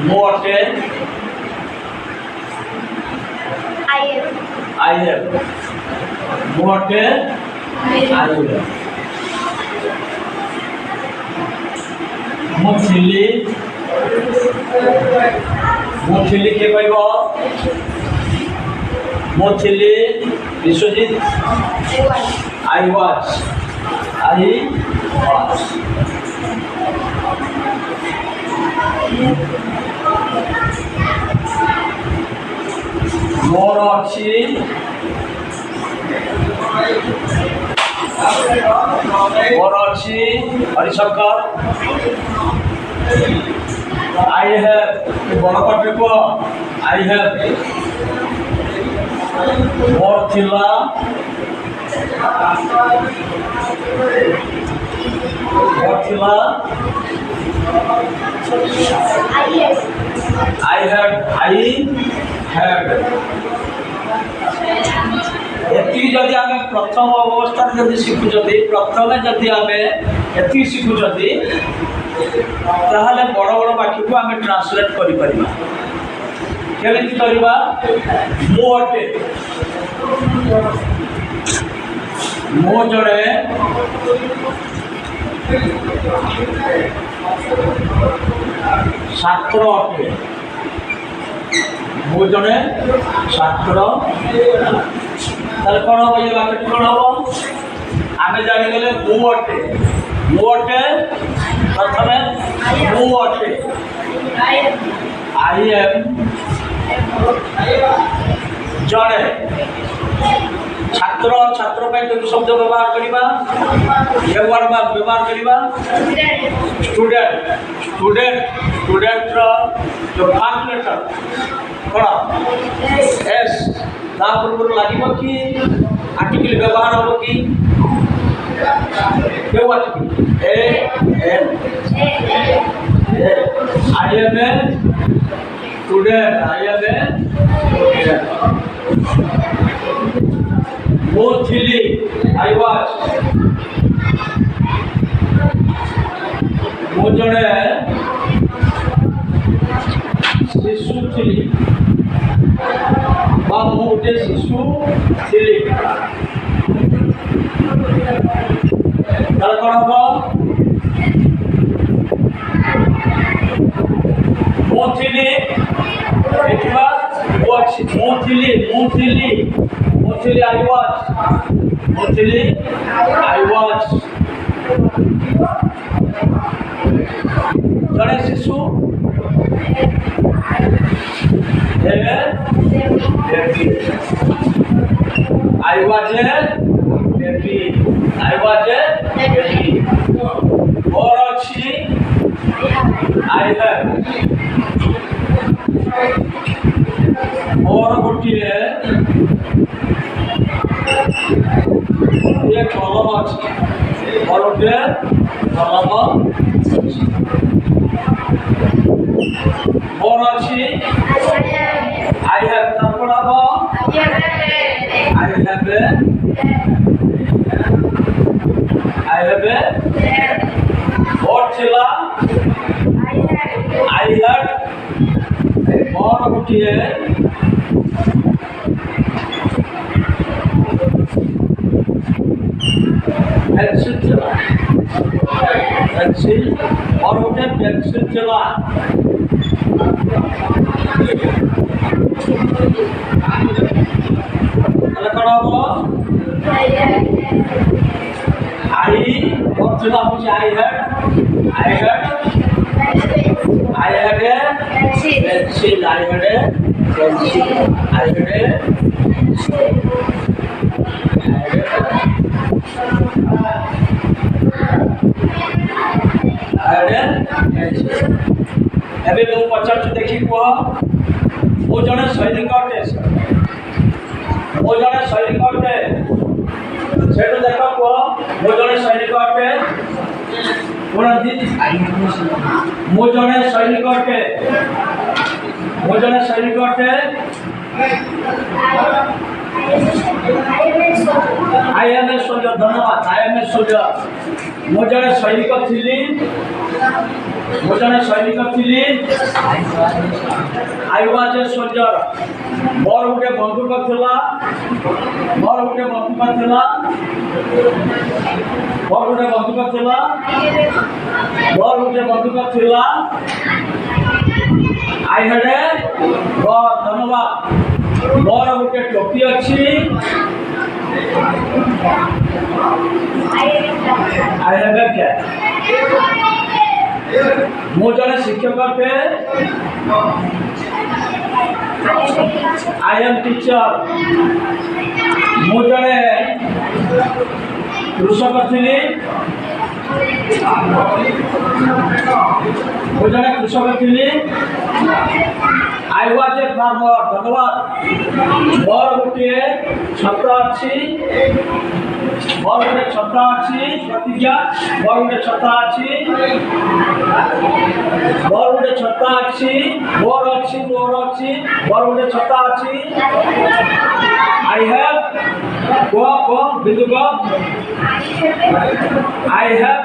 ମୁଁ ଅଟେ I am ମୁଁ ଅଟେ I am ମୁଁ ଥିଲି କିଏ କହିବ ମୁଁ ଥିଲି ବିଶ୍ୱଜିତ I was ମୋର ଅଛି ହରିଶଙ୍କର I have ବଡ଼ ପାଟି କୁହ I have ମୋର ଥିଲା I had एति जदि आमे प्रथम अवस्था जदि शिखुछथि प्रथमे जदि आमे एति शिखुछथि ताहले बड़ बड़ वाक्य को आमे ट्रांसलेट करि परिबा केमिति करिबा मो अटे मो जड़े छात्र अटे मो जड़े छात्र कौन हम ये वाक्य कौन हम आम जागले मु अटे प्रथम मु अटे I am जड़े छात्र शब्द व्यवहार करवा व्यवहार करवा स्टूडेंट जो फर्स्ट लेटर कौन एस पूर्व लगे कि आर्टिकल व्यवहार हम कि I am a student वो थिली I was वो जड़े शिशु थिली बा मोटे शिशु थिली कौन हम ମୁଁ ଥିଲି I was जड़े शिशु I was a baby और अच्छी I have और गोटे ये कलम अच्छी और गोटे कलम और अच्छी I have और चिला I had और गोटे पेंसिल और गोटे पेंसिल चला कौन हम I और चला मुझे I had a pencil एबे मु पचार देखी कह मो जड़े सैनिक अटे से देख कह मो जड़े सैनिक अटे मो जड़े सैनिक अटे I am a soldier धन्यवाद I am a soldier ମୁଁ ଜଣେ ସୈନିକ ଥିଲି। I was a soldier. ମୋର ଗୋଟେ ବନ୍ଧୁକ ଥିଲା। ମୋର ଗୋଟେ ବନ୍ଧୁକ ଥିଲା। I had a ଧନ୍ୟବାଦ। ମୋର ଗୋଟେ ଟୋପି ଅଛି। I have a cap. ମୁଁ ଜଣେ ଶିକ୍ଷକ ଅଟେ। I am teacher. ମୁଁ ଜଣେ କୃଷକ ଥିଲି। I was a farmer. ଧନ୍ୟବାଦ। ମୋର ଗୋଟିଏ ଛତା ଅଛି। ପ୍ରତିଜ୍ଞା। ମୋର ଗୋଟେ ଛତା ଅଛି। ମୋର ଗୋଟେ ଛତା ଅଛି। I have ବିନ୍ଦୁ I have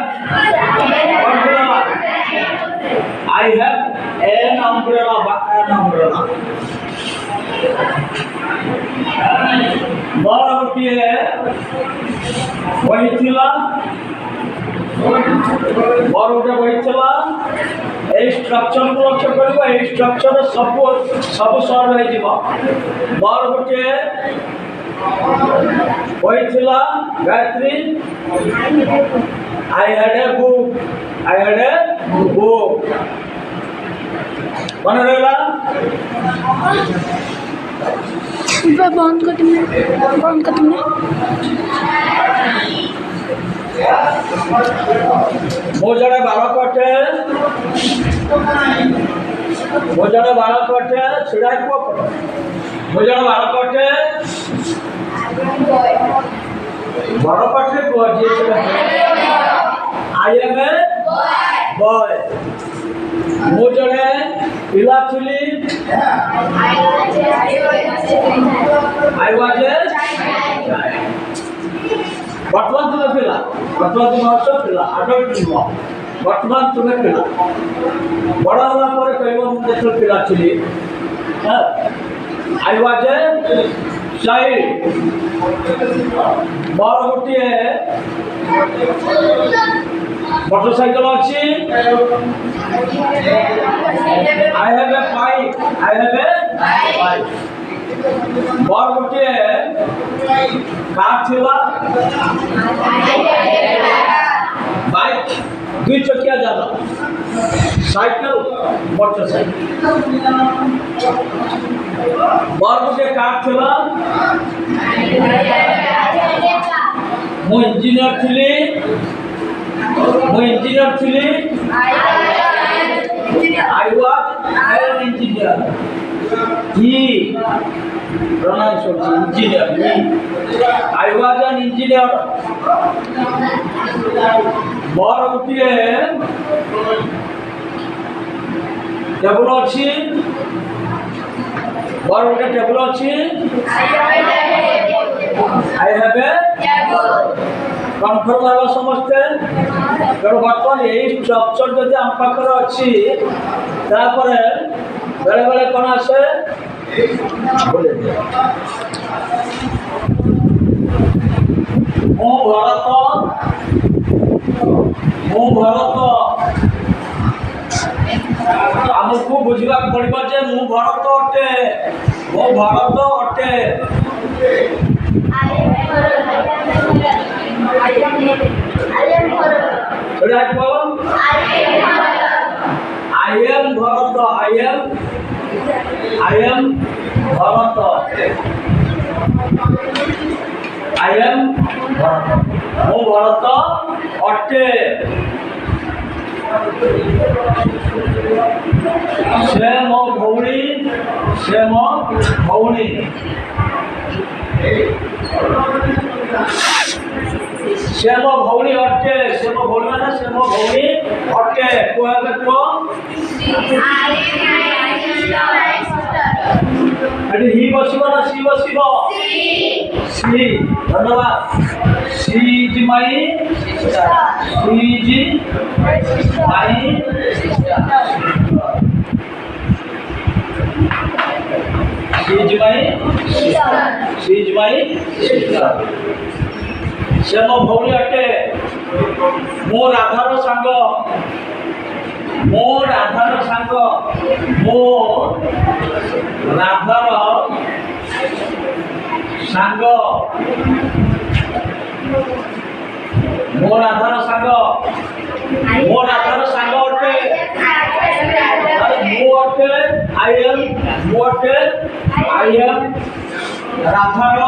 umbrella. I have an umbrella. ମୋର ଗୋଟିଏ ବହି ଥିଲା। এই ଷ୍ଟ୍ରକ୍ଚରକୁ ଲକ୍ଷ୍ୟ କରିବ। এই ଷ୍ଟ୍ରକ୍ଚର ସବୁ ସଲ୍ଭ ହେଇଯିବ। ମୋର ଗୋଟିଏ ବହି ଥିଲା Gayatri. I had a book. ମନେ ରହିଲା? बंद कर तुमने ମୁଁ ଜଣେ ବାଳକ ଅଟେ। ଛିଡ଼ା କୁହ। ମୁଁ ଜଣେ ବାଳକ ଅଟେ। ବଡ଼ ପାଠରେ କୁହ ଯିଏ ଛିଡ଼ା। I am a boy. ମୁଁ ଜଣେ ପିଲା ଥିଲି। I was a child. ବର୍ତ୍ତମାନ ତୁମେ ପିଲା। ବର୍ତ୍ତମାନ ତୁମେ ଅଛ ପିଲା। ଆଡଲ୍ଟ ନୁହଁ। ବର୍ତ୍ତମାନ ତୁମେ ପିଲା। ବଡ଼ ହେଲା ପରେ କହିବ ମୁଁ ଯେତେବେଳେ ପିଲା ଥିଲି। I was a child. ମୋର ଗୋଟିଏ ମୋଟରସାଇକେଲ ଅଛି। I have a bike. ମୋର ଗୋଟିଏ କାର୍ ଥିଲା। ବାଇକ୍ ଦୁଇ ଚକିଆ ଯାନ। Cycle motorcycle. ମୋର ଗୋଟିଏ କାର୍ ଥିଲା। ମୁଁ ଇଞ୍ଜିନିୟର ଥିଲି। I was an engineer. Pronounce engineer. I was an engineer. ମୋର ଗୋଟିଏ ଟେବୁଲ ଅଛି। I have a କନଫର୍ମ ହେବ ସମସ୍ତେ। ତେଣୁ ବର୍ତ୍ତମାନ ଏଇ ଷ୍ଟ୍ରକ୍ଚର ଯଦି ଆମ ପାଖରେ ଅଛି ତାପରେ ବେଳେବେଳେ କ'ଣ ଆସେ? ମୁଁ ଭରତ। ଆମକୁ ବୁଝିବାକୁ ପଡ଼ିବ ଯେ ମୁଁ ଭରତ ଅଟେ। I am Bharat. ମୁଁ ଭରତ ଅଟେ। ସେ ମୋ ଭଉଣୀ। ସେ ମୋ ଭଉଣୀ ଅଟେ। କୁହ ଏଠି ହି ବସିବ ନା ସି ବସିବ? ସି। ଧନ୍ୟବାଦ। She is my sister. She is my sister. She is my sister. She is my sister. ସେ ମୋ ଭଉଣୀ ଅଟେ। ମୋ ରାଧାର ସାଙ୍ଗ। ମୋ ରାଧାର ସାଙ୍ଗ। ମୋ ରାଧାର ସାଙ୍ଗ। ମୋ ରାଧାର ସାଙ୍ଗ। ମୋ ରାଧାର ସାଙ୍ଗ ଅଟେ। ମୁଁ ଅଟେ I am ମୁଁ ଅଟେ I am ରାଧାର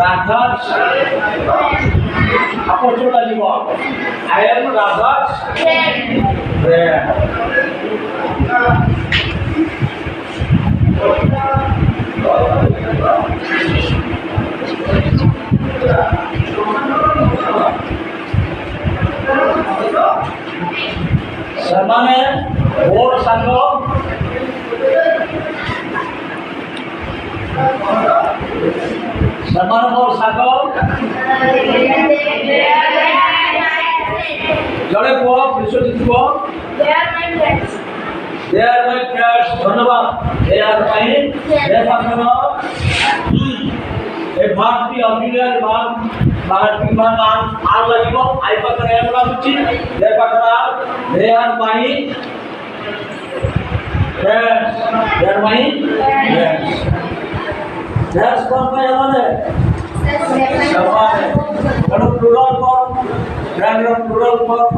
ରାଧାର୍ସ ଆପୋଚୁଟା ଯିବ I am ରାଧାର୍ସ ସେମାନେ ମୋର ସାଙ୍ଗ ସେମାନେ ମୋର ସାଙ୍ଗ ଜଣେ କୁହ ବିଶ୍ୱଜିତ କୁହ They are my friends. ধন্যবাদ They are my ଏ ପାଖର ଏ ଭାଗଟି ଅଭିନୟ ଭାଗ ବାହାରଟି ଭାଗ আর লাগিব আই পাখরে এম লাগুଛି They ପାଖର They are my friends. They are my friends. That's what I want. Samane. What plural form? Grammar plural form.